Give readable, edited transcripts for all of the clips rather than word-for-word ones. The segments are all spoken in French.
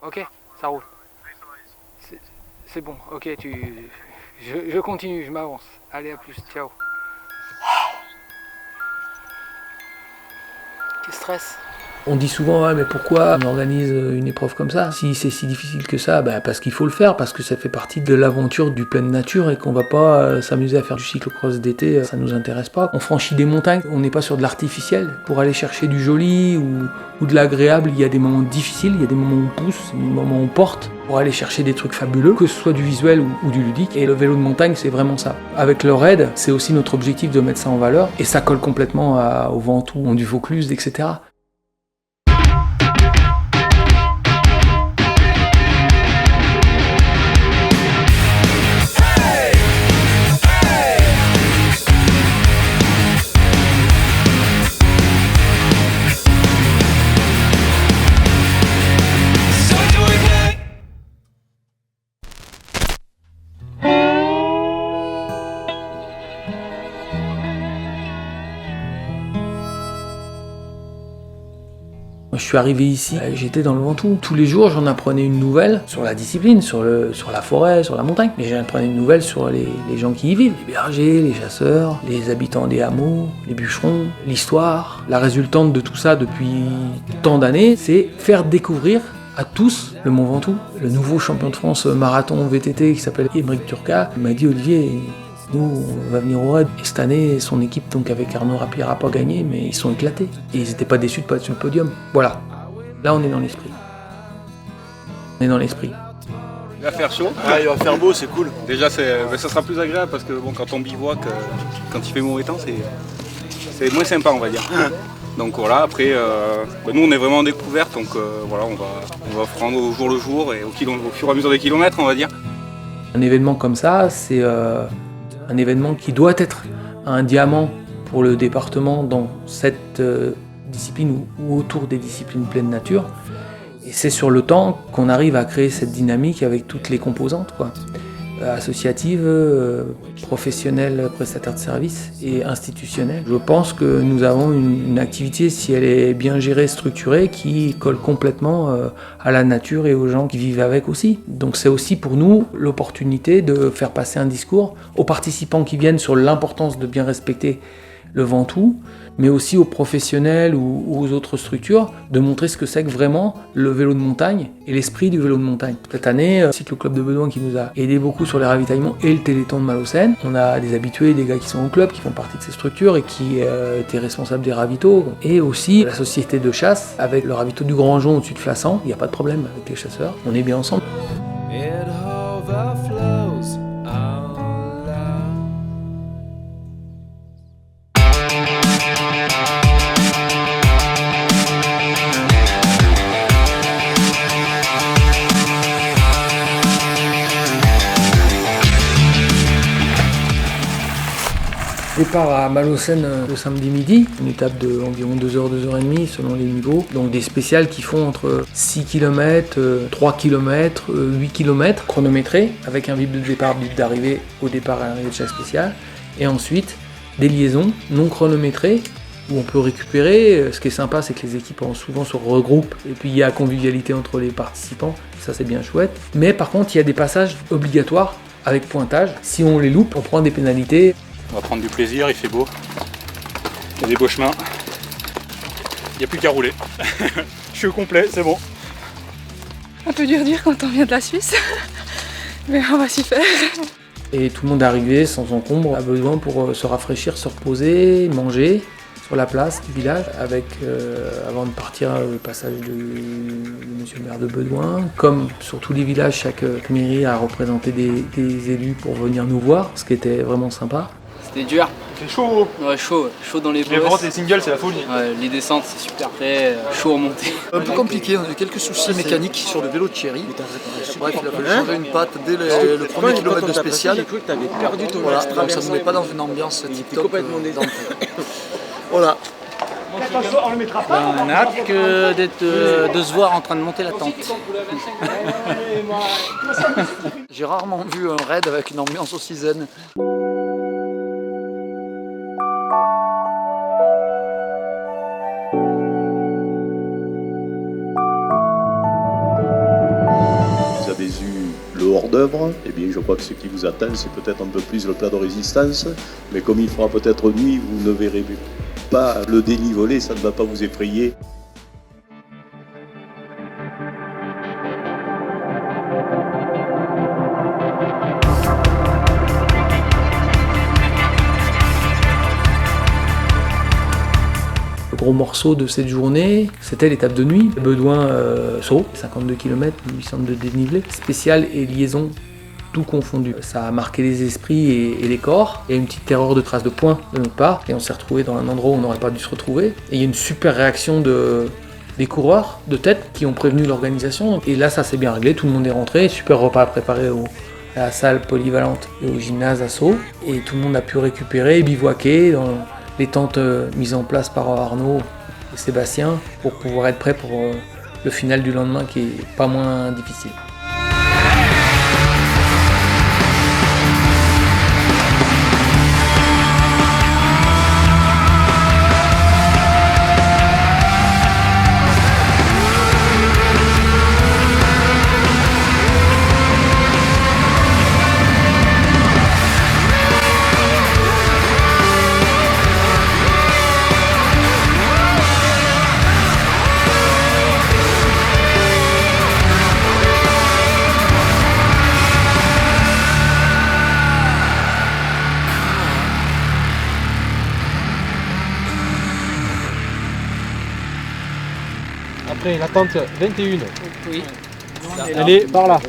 Ok, ça roule. C'est bon, ok, je continue, je m'avance. Allez, à plus, ciao. Quel stress. On dit souvent, ouais, mais pourquoi on organise une épreuve comme ça? Si c'est si difficile que ça, parce qu'il faut le faire, parce que ça fait partie de l'aventure du pleine nature et qu'on va pas s'amuser à faire du cyclocross d'été, ça nous intéresse pas. On franchit des montagnes, on n'est pas sur de l'artificiel. Pour aller chercher du joli ou de l'agréable, il y a des moments difficiles, il y a des moments où on pousse, des moments où on porte, pour aller chercher des trucs fabuleux, que ce soit du visuel ou du ludique. Et le vélo de montagne, c'est vraiment ça. Avec le raid, c'est aussi notre objectif de mettre ça en valeur, et ça colle complètement au Ventoux, du Vaucluse, etc. Je suis arrivé ici, j'étais dans le Ventoux. Tous les jours, j'en apprenais une nouvelle sur la discipline, sur la forêt, sur la montagne. Mais j'en apprenais une nouvelle sur les gens qui y vivent. Les bergers, les chasseurs, les habitants des hameaux, les bûcherons, l'histoire. La résultante de tout ça depuis tant d'années, c'est faire découvrir à tous le Mont Ventoux. Le nouveau champion de France marathon VTT qui s'appelle Émeric Turcat m'a dit, Olivier, nous, on va venir au raid. Et cette année, son équipe, donc avec Arnaud Rapierre, n'a pas gagné, mais ils sont éclatés. Et ils n'étaient pas déçus de pas être sur le podium. Voilà. Là, on est dans l'esprit. On est dans l'esprit. Il va faire chaud. Ah, il va faire beau, c'est cool. Déjà, ça sera plus agréable parce que bon, quand on bivouac, quand il fait mauvais temps, c'est moins sympa, on va dire. Donc voilà, après, nous on est vraiment en découverte, donc voilà, on va prendre au jour le jour et au fur et à mesure des kilomètres, on va dire. Un événement comme ça, c'est un événement qui doit être un diamant pour le département dans cette discipline ou autour des disciplines pleine nature. Et c'est sur le temps qu'on arrive à créer cette dynamique avec toutes les composantes, quoi. Associatives, professionnelles, prestataires de services et institutionnelles. Je pense que nous avons une activité, si elle est bien gérée, structurée, qui colle complètement à la nature et aux gens qui vivent avec aussi. Donc c'est aussi pour nous l'opportunité de faire passer un discours aux participants qui viennent sur l'importance de bien respecter le Ventoux, mais aussi aux professionnels ou aux autres structures, de montrer ce que c'est que vraiment le vélo de montagne et l'esprit du vélo de montagne. Cette année, Cyclo Club de Bedouin qui nous a aidé beaucoup sur les ravitaillements et le Téléthon de Malocène. On a des habitués, des gars qui sont au club, qui font partie de ces structures et qui étaient responsables des ravitaux. Et aussi la société de chasse avec le ravito du Grand Jon au-dessus de Flassan. Il n'y a pas de problème avec les chasseurs, on est bien ensemble. Départ à Malocène le samedi midi, une étape de environ 2h, 2h30 selon les niveaux. Donc des spéciales qui font entre 6 km, 3 km, 8 km chronométrés, avec un bip de départ, bip d'arrivée au départ et à l'arrivée de chaque spéciale. Et ensuite des liaisons non chronométrées où on peut récupérer. Ce qui est sympa, c'est que les équipes souvent se regroupent et puis il y a convivialité entre les participants, ça c'est bien chouette. Mais par contre, il y a des passages obligatoires avec pointage. Si on les loupe, on prend des pénalités. On va prendre du plaisir, il fait beau. Il y a des beaux chemins. Il n'y a plus qu'à rouler. Je suis au complet, c'est bon. Un peu dur dire quand on vient de la Suisse, mais on va s'y faire. Et tout le monde est arrivé sans encombre, a besoin pour se rafraîchir, se reposer, manger sur la place du village, avec, avant de partir, le passage de monsieur le maire de Bedouin. Comme sur tous les villages, chaque mairie a représenté des élus pour venir nous voir, ce qui était vraiment sympa. C'était dur. C'est chaud. Ouais, chaud dans les Les bosses. ventes, les singles, c'est la folie. Ouais, les descentes, c'est super prêt, chaud en montée. Un peu compliqué, on a eu quelques soucis mécaniques sur le vélo de Thierry. Bref, il a fallu changer une patte dès le premier kilomètre de spécial. Voilà, donc ça ne nous met pas dans une ambiance tip-top d'entrée. Voilà. On a hâte de se voir en train de monter la tente. J'ai rarement vu un raid avec une ambiance aussi zen. hors-d'œuvre, eh bien je crois que ce qui vous attend, c'est peut-être un peu plus le plat de résistance, mais comme il fera peut-être nuit, vous ne verrez pas le dénivelé, ça ne va pas vous effrayer. Le gros morceau de cette journée, c'était l'étape de nuit, Bedouin-Sceaux, 52 km, 800 de dénivelé, spécial et liaison, tout confondu. Ça a marqué les esprits et les corps. Il y a une petite erreur de trace de points de notre part, et on s'est retrouvé dans un endroit où on n'aurait pas dû se retrouver. Et il y a une super réaction des coureurs de tête qui ont prévenu l'organisation. Et là, ça s'est bien réglé, tout le monde est rentré, super repas préparé à la salle polyvalente et au gymnase à Sceaux. Et tout le monde a pu récupérer, bivouaquer dans les tentes mises en place par Arnaud et Sébastien pour pouvoir être prêt pour le final du lendemain qui est pas moins difficile. Après, la tente 21. Oui. Elle est par là.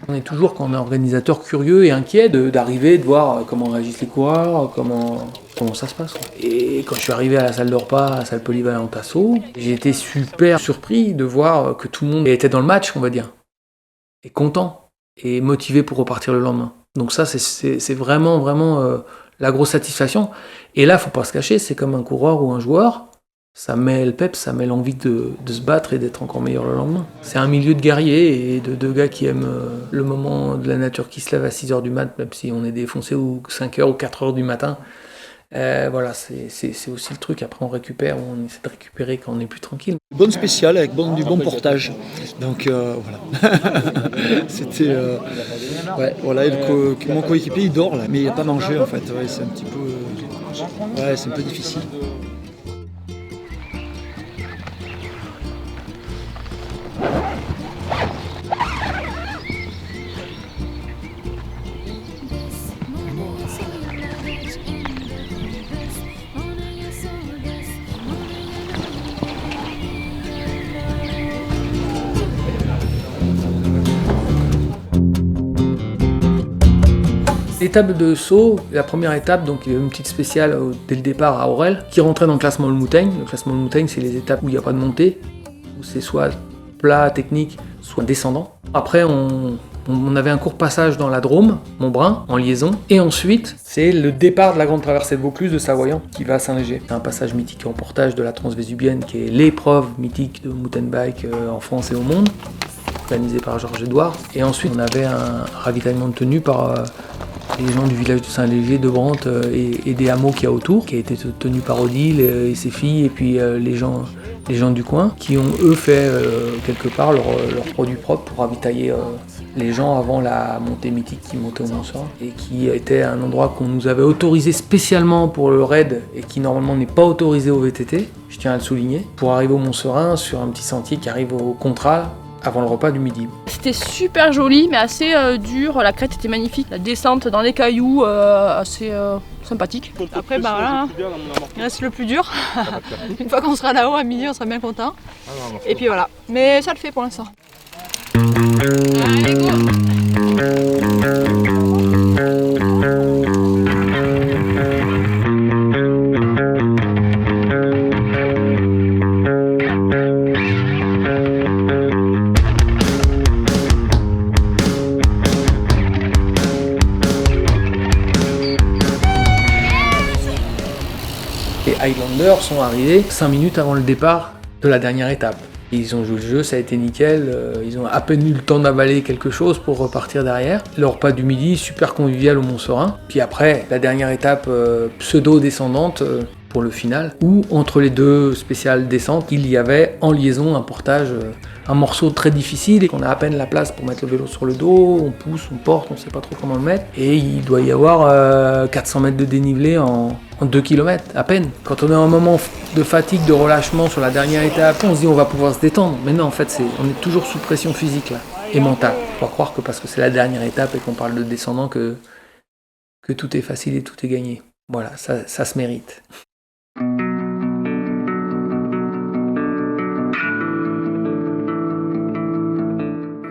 On est toujours, quand on est organisateur, curieux et inquiet d'arriver, de voir comment réagissent les coureurs, comment ça se passe. Et quand je suis arrivé à la salle de repas, à la salle polyvalente à Sceaux, j'ai été super surpris de voir que tout le monde était dans le match, on va dire, et content, et motivé pour repartir le lendemain. Donc ça, c'est vraiment la grosse satisfaction. Et là, faut pas se cacher, c'est comme un coureur ou un joueur. Ça met le peps, ça met l'envie de se battre et d'être encore meilleur le lendemain. C'est un milieu de guerriers et de gars qui aiment le moment de la nature qui se lève à 6h du mat, même si on est défoncé ou 5h ou 4h du matin. Voilà, c'est aussi le truc. Après, on récupère, on essaie de récupérer quand on est plus tranquille. Bonne spéciale avec du bon portage. Donc voilà. C'était. Ouais, voilà, mon coéquipier il dort là, mais il n'a pas mangé en fait. Ouais, c'est un petit peu. Ouais, c'est un peu difficile. L'étape de Sceaux, la première étape, donc il y a une petite spéciale dès le départ à Aurel, qui rentrait dans le classement de montagne. Le classement de montagne, c'est les étapes où il n'y a pas de montée, où c'est soit plat, technique, soit descendant. Après, on avait un court passage dans la Drôme, Montbrun, en liaison. Et ensuite, c'est le départ de la grande traversée de Vaucluse de Savoyant, qui va à Saint-Léger. C'est un passage mythique en portage de la Transvésubienne, qui est l'épreuve mythique de mountain bike en France et au monde, organisée par Georges Edouard. Et ensuite, on avait un ravitaillement de tenue par les gens du village de Saint-Léger, de Brantes et des hameaux qu'il y a autour, qui a été tenu par Odile et ses filles, et puis les gens du coin, qui ont eux fait quelque part leur produit propre pour ravitailler les gens avant la montée mythique qui montait au Mont-Serein, et qui était un endroit qu'on nous avait autorisé spécialement pour le raid, et qui normalement n'est pas autorisé au VTT, je tiens à le souligner, pour arriver au Mont-Serein sur un petit sentier qui arrive au Contrat, avant le repas du midi. C'était super joli, mais assez dur. La crête était magnifique. La descente dans les cailloux, assez sympathique. Après, bah voilà, il reste le plus dur. Une fois qu'on sera là-haut à midi, on sera bien content. Et puis voilà. Mais ça le fait pour l'instant. Allez, go! Les Highlanders sont arrivés 5 minutes avant le départ de la dernière étape. Ils ont joué le jeu, ça a été nickel, ils ont à peine eu le temps d'avaler quelque chose pour repartir derrière. Le repas du midi, super convivial au Mont-Serein. Puis après, la dernière étape pseudo-descendante, pour le final, où entre les deux spéciales descentes, il y avait en liaison un portage, un morceau très difficile et qu'on a à peine la place pour mettre le vélo sur le dos, on pousse, on porte, on ne sait pas trop comment le mettre, et il doit y avoir 400 mètres de dénivelé en 2 km à peine. Quand on est en moment de fatigue, de relâchement sur la dernière étape, on se dit on va pouvoir se détendre, mais non, en fait on est toujours sous pression physique là, et mentale. Faut pas croire que parce que c'est la dernière étape et qu'on parle de descendant que tout est facile et tout est gagné. Voilà, ça se mérite.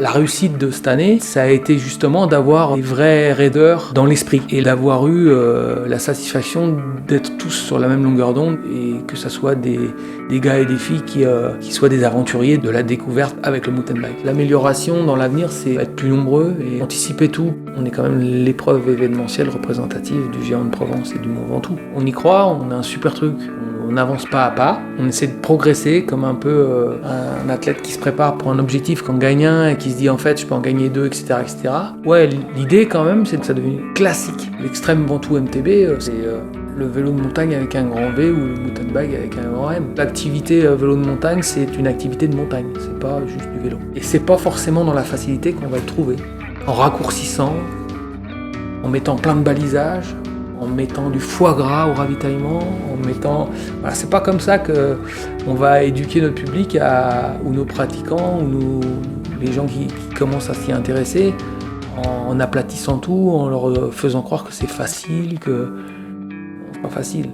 La réussite de cette année, ça a été justement d'avoir des vrais raiders dans l'esprit et d'avoir eu la satisfaction d'être tous sur la même longueur d'onde et que ça soit des gars et des filles qui soient des aventuriers de la découverte avec le mountain bike. L'amélioration dans l'avenir, c'est être plus nombreux et anticiper tout. On est quand même l'épreuve événementielle représentative du Géant de Provence et du Mont Ventoux. On y croit, on a un super truc. On avance pas à pas, on essaie de progresser comme un peu un athlète qui se prépare pour un objectif, qui en gagne un et qui se dit en fait je peux en gagner deux, etc. etc. Ouais, l'idée quand même c'est que ça devient classique. L'extrême Ventoux MTB, c'est le vélo de montagne avec un grand V ou le mountain bike avec un grand M. L'activité vélo de montagne, c'est une activité de montagne, c'est pas juste du vélo. Et c'est pas forcément dans la facilité qu'on va le trouver. En raccourcissant, en mettant plein de balisages, en mettant du foie gras au ravitaillement, en mettant... Voilà, c'est pas comme ça qu'on va éduquer notre public ou nos pratiquants, ou les gens qui commencent à s'y intéresser, en aplatissant tout, en leur faisant croire que c'est facile, que c'est pas facile.